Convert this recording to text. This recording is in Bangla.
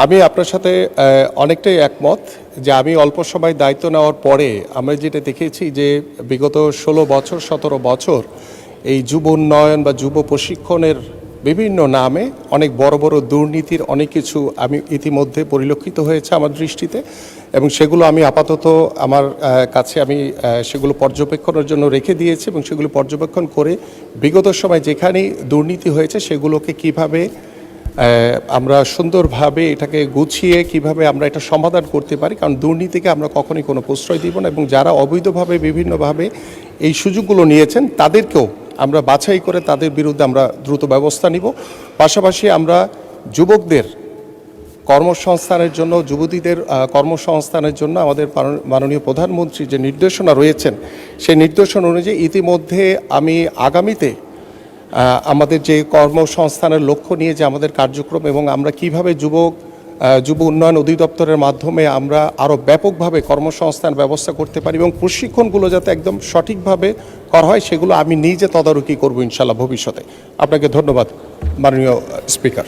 আমি আপনার সাথে অনেকটাই একমত যে আমি অল্প সময় দায়িত্ব নেওয়ার পরে আমরা যেটা দেখেছি যে বিগত 16 বছর 17 বছর এই যুব উন্নয়ন বা যুব প্রশিক্ষণের বিভিন্ন নামে অনেক বড় বড় দুর্নীতির অনেক কিছু আমি ইতিমধ্যে পরিলক্ষিত হয়েছে আমার দৃষ্টিতে, এবং সেগুলো আমি আপাতত আমার কাছে আমি সেগুলো পর্যবেক্ষণের জন্য রেখে দিয়েছি এবং সেগুলো পর্যবেক্ষণ করে বিগত সময় যেখানেই দুর্নীতি হয়েছে সেগুলোকে কিভাবে আমরা সুন্দরভাবে এটাকে গুছিয়ে কিভাবে আমরা এটা সমাধান করতে পারি, কারণ দুর্নীতিকে আমরা কখনোই কোনো প্রশ্রয় দিব না এবং যারা অবৈধভাবে বিভিন্নভাবে এই সুযোগগুলো নিয়েছেন তাদেরকেও আমরা বাছাই করে তাদের বিরুদ্ধে আমরা দ্রুত ব্যবস্থা নিব। পাশাপাশি আমরা যুবকদের কর্মসংস্থানের জন্য, যুবতীদের কর্মসংস্থানের জন্য আমাদের মাননীয় প্রধানমন্ত্রী যে নির্দেশনা রয়েছেন সেই নির্দেশনা অনুযায়ী ইতিমধ্যে আমি আগামীতে আমাদের যে কর্মসংস্থানের লক্ষ্য নিয়ে যে আমাদের কার্যক্রম এবং আমরা কিভাবে যুব উন্নয়ন অধিদপ্তরের মাধ্যমে আমরা আরও ব্যাপকভাবে কর্মসংস্থান ব্যবস্থা করতে পারি এবং প্রশিক্ষণগুলো যাতে একদম সঠিকভাবে করা হয় সেগুলো আমি নিজে তদারকি করব ইনশাআল্লাহ ভবিষ্যতে। আপনাকে ধন্যবাদ মাননীয় স্পিকার।